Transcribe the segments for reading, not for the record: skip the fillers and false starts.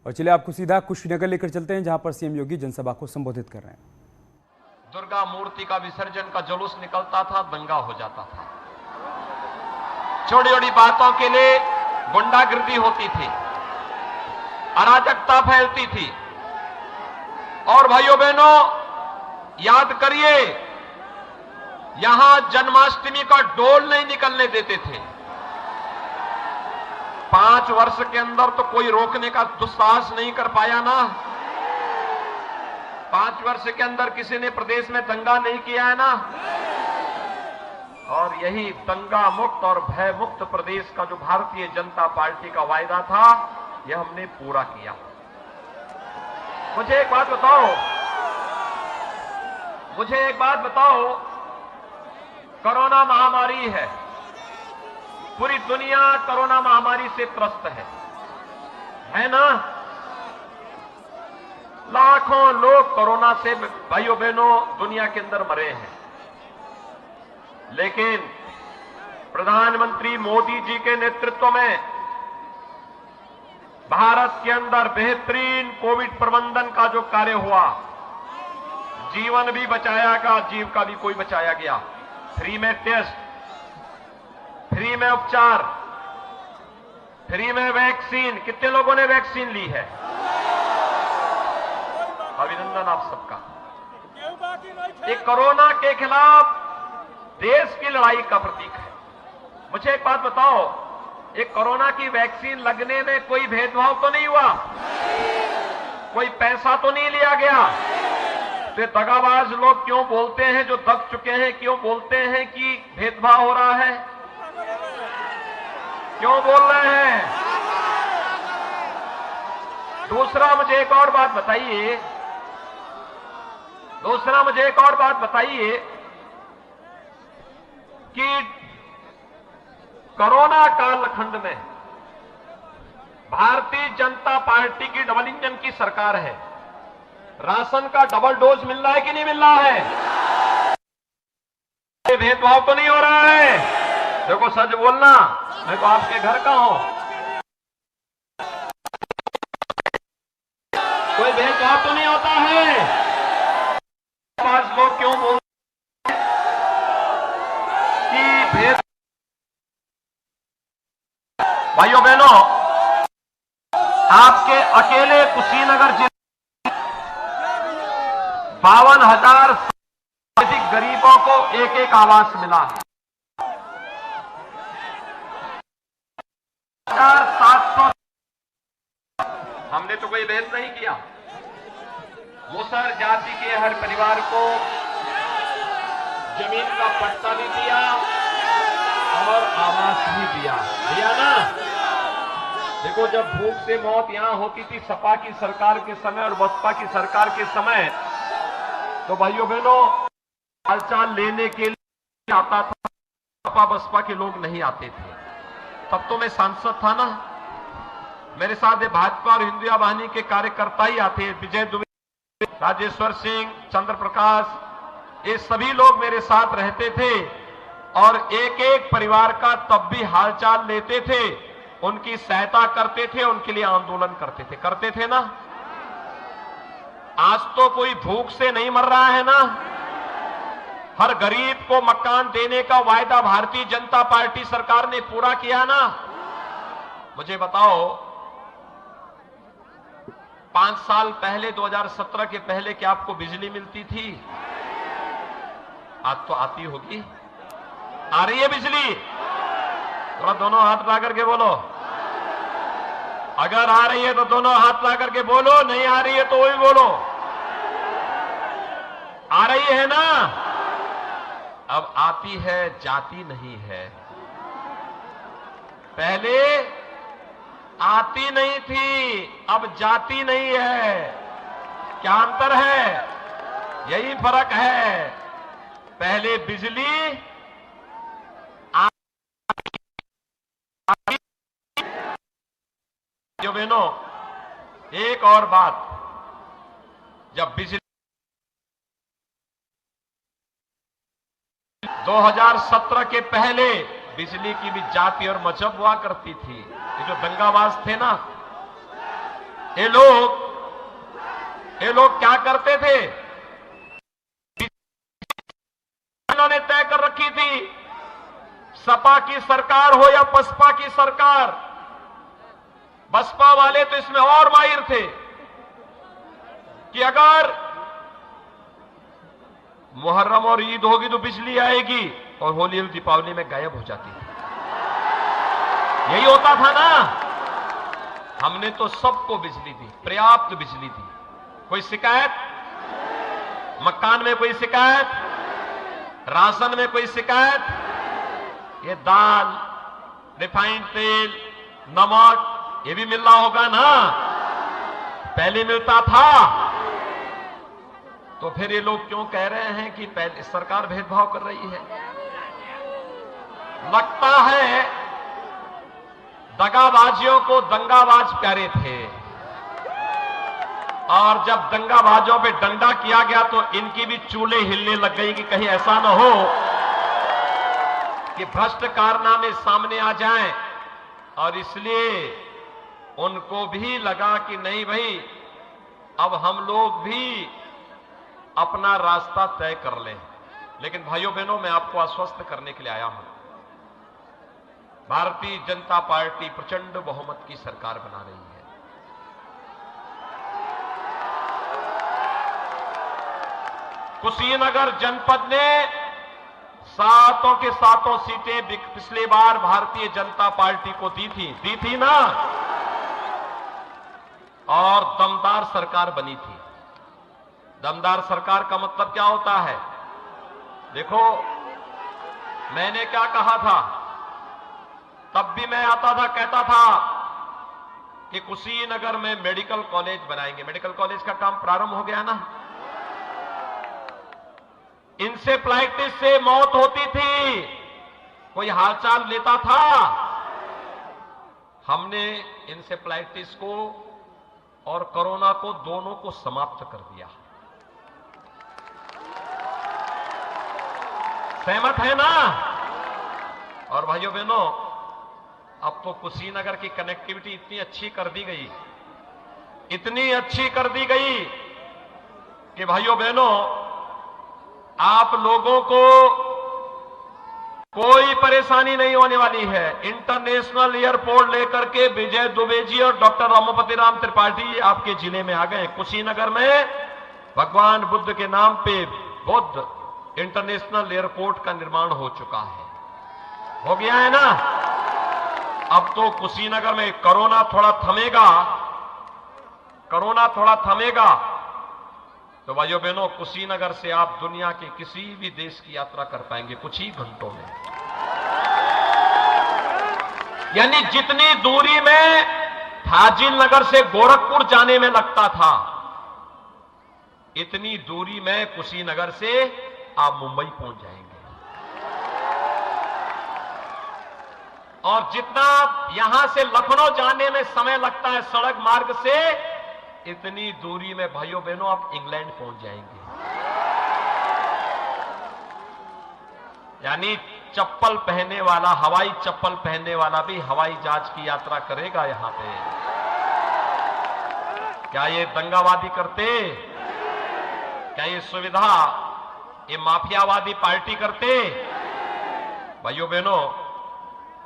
और चलिए आपको सीधा कुशीनगर लेकर चलते हैं, जहां पर सीएम योगी जनसभा को संबोधित कर रहे हैं। दुर्गा मूर्ति का विसर्जन का जुलूस निकलता था, दंगा हो जाता था। छोटी छोटी बातों के लिए गुंडागिर्दी होती थी, अराजकता फैलती थी। और भाइयों बहनों, याद करिए, यहां जन्माष्टमी का डोल नहीं निकलने देते थे। 5 वर्ष के अंदर तो कोई रोकने का दुस्साहस नहीं कर पाया ना। 5 वर्ष के अंदर किसी ने प्रदेश में दंगा नहीं किया है ना। और यही दंगा मुक्त और भय मुक्त प्रदेश का जो भारतीय जनता पार्टी का वायदा था, यह हमने पूरा किया। मुझे एक बात बताओ, कोरोना महामारी है, पूरी दुनिया कोरोना महामारी से त्रस्त है ना। लाखों लोग कोरोना से भाइयों बहनों दुनिया के अंदर मरे हैं, लेकिन प्रधानमंत्री मोदी जी के नेतृत्व में भारत के अंदर बेहतरीन कोविड प्रबंधन का जो कार्य हुआ, जीवन भी बचाया गया, जीव का भी कोई बचाया गया। फ्री में टेस्ट, फ्री में उपचार, फ्री में वैक्सीन। कितने लोगों ने वैक्सीन ली है? अभिनंदन आप सबका। एक कोरोना के खिलाफ देश की लड़ाई का प्रतीक है। मुझे एक बात बताओ, एक कोरोना की वैक्सीन लगने में कोई भेदभाव तो नहीं हुआ? कोई पैसा तो नहीं लिया गया? तो दगाबाज लोग क्यों बोलते हैं, जो दग चुके हैं, क्यों बोलते हैं कि भेदभाव हो रहा है? क्यों बोल रहे हैं? दूसरा मुझे एक और बात बताइए कि कोरोना कालखंड में भारतीय जनता पार्टी की डबल इंजन की सरकार है। राशन का डबल डोज मिल रहा है कि नहीं मिल रहा है? भेदभाव तो नहीं हो रहा है? देखो, सच बोलना, मैं तो आपके घर का हूं। कोई भेदभाव तो नहीं होता है? पांच लोग क्यों बोलते हैं कि भेद? भाइयों बहनों, आपके अकेले कुशीनगर जिले 52,000 से अधिक गरीबों को एक आवास मिला है। 700। हमने तो कोई भेद नहीं किया। मुसहर जाति के हर परिवार को जमीन का पट्टा भी दिया और आवास भी दिया ना। देखो, जब भूख से मौत यहां होती थी सपा की सरकार के समय और बसपा की सरकार के समय, तो भाइयों बहनों हालचाल लेने के लिए आता था, सपा बसपा के लोग नहीं आते थे। तब तो मैं सांसद था ना, मेरे साथ भाजपा और हिंदुया वाहिनी के कार्यकर्ता ही आते। विजय दुबे, राजेश्वर सिंह, चंद्र प्रकाश, ये सभी लोग मेरे साथ रहते थे और एक एक परिवार का तब भी हालचाल लेते थे, उनकी सहायता करते थे, उनके लिए आंदोलन करते थे ना। आज तो कोई भूख से नहीं मर रहा है ना। हर गरीब को मकान देने का वायदा भारतीय जनता पार्टी सरकार ने पूरा किया ना। मुझे बताओ, 5 साल पहले 2017 के पहले क्या आपको बिजली मिलती थी? आज तो आती होगी। आ रही है बिजली? थोड़ा दोनों हाथ ला करके बोलो। अगर आ रही है तो दोनों हाथ ला करके बोलो, नहीं आ रही है तो वही बोलो। आ रही है ना? अब आती है, जाती नहीं है। पहले आती नहीं थी, अब जाती नहीं है। क्या अंतर है? यही फर्क है। पहले बिजली जो बहनों, एक और बात, जब बिजली 2017 के पहले बिजली की भी जाति और मजहब हुआ करती थी। ये जो दंगाबाज थे ना, ये लोग क्या करते थे, इन्होंने तय कर रखी थी, सपा की सरकार हो या बसपा की सरकार, बसपा वाले तो इसमें और माहिर थे कि अगर मुहर्रम और ईद होगी तो बिजली आएगी और होली और दीपावली में गायब हो जाती थी। यही होता था ना। हमने तो सबको बिजली दी, पर्याप्त बिजली दी। कोई शिकायत? मकान में कोई शिकायत? राशन में कोई शिकायत? ये दाल, रिफाइंड तेल, नमक, ये भी मिल रहा होगा ना, पहले मिलता था। तो फिर ये लोग क्यों कह रहे हैं कि पहले सरकार भेदभाव कर रही है? लगता है दगाबाजियों को दंगाबाज प्यारे थे, और जब दंगाबाजों पे डंडा किया गया तो इनकी भी चूल्हे हिलने लग गई कि कहीं ऐसा न हो कि भ्रष्ट कारनामे सामने आ जाएं, और इसलिए उनको भी लगा कि नहीं भाई, अब हम लोग भी अपना रास्ता तय कर लें। लेकिन भाइयों बहनों, मैं आपको आश्वस्त करने के लिए आया हूं, भारतीय जनता पार्टी प्रचंड बहुमत की सरकार बना रही है। कुशीनगर जनपद ने सातों के सातों सीटें पिछली बार भारतीय जनता पार्टी को दी थी ना, और दमदार सरकार बनी थी। दमदार सरकार का मतलब क्या होता है? देखो, मैंने क्या कहा था, तब भी मैं आता था, कहता था कि कुशीनगर में मेडिकल कॉलेज बनाएंगे। मेडिकल कॉलेज का काम प्रारंभ हो गया ना। इंसेफ्लाइटिस से मौत होती थी, कोई हालचाल लेता था? हमने इंसेफ्लाइटिस को और कोरोना को दोनों को समाप्त कर दिया। सहमत है ना? और भाइयों बहनों, अब तो कुशीनगर की कनेक्टिविटी इतनी अच्छी कर दी गई, इतनी अच्छी कर दी गई कि भाइयों बहनों, आप लोगों को कोई परेशानी नहीं होने वाली है। इंटरनेशनल एयरपोर्ट लेकर के विजय दुबे जी और डॉक्टर रमापति राम त्रिपाठी आपके जिले में आ गए। कुशीनगर में भगवान बुद्ध के नाम पे बुद्ध इंटरनेशनल एयरपोर्ट का निर्माण हो चुका है, हो गया है ना। अब तो कुशीनगर में कोरोना थोड़ा थमेगा तो भाइयों बहनों, कुशीनगर से आप दुनिया के किसी भी देश की यात्रा कर पाएंगे कुछ ही घंटों में। यानी जितनी दूरी में फाजिल नगर से गोरखपुर जाने में लगता था, इतनी दूरी में कुशीनगर से आप मुंबई पहुंच जाएंगे। और जितना यहां से लखनऊ जाने में समय लगता है सड़क मार्ग से, इतनी दूरी में भाइयों बहनों आप इंग्लैंड पहुंच जाएंगे। यानी चप्पल पहनने वाला, हवाई चप्पल पहनने वाला भी हवाई जहाज की यात्रा करेगा यहां पे। क्या ये दंगावादी करते? क्या ये सुविधा ये माफियावादी पार्टी करते? भाइयों बहनों,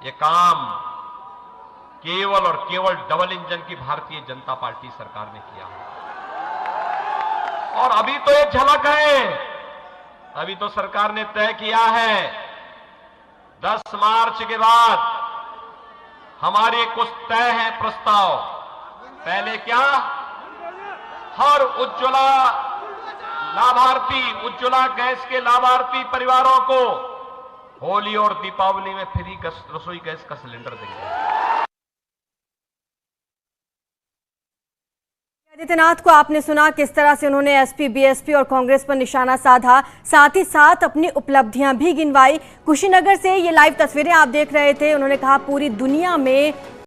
ये काम केवल और केवल डबल इंजन की भारतीय जनता पार्टी सरकार ने किया। और अभी तो ये झलक है, अभी तो सरकार ने तय किया है 10 मार्च के बाद हमारे कुछ तय है प्रस्ताव। पहले क्या, हर उज्ज्वला उज्ज्वला गैस के लाभार्थी परिवारों को होली और दीपावली में फ्री रसोई गैस का सिलेंडर देंगे। आदित्यनाथ को आपने सुना किस तरह से उन्होंने एसपी, बीएसपी और कांग्रेस पर निशाना साधा, साथ ही साथ अपनी उपलब्धियां भी गिनवाई। कुशीनगर से ये लाइव तस्वीरें आप देख रहे थे। उन्होंने कहा पूरी दुनिया में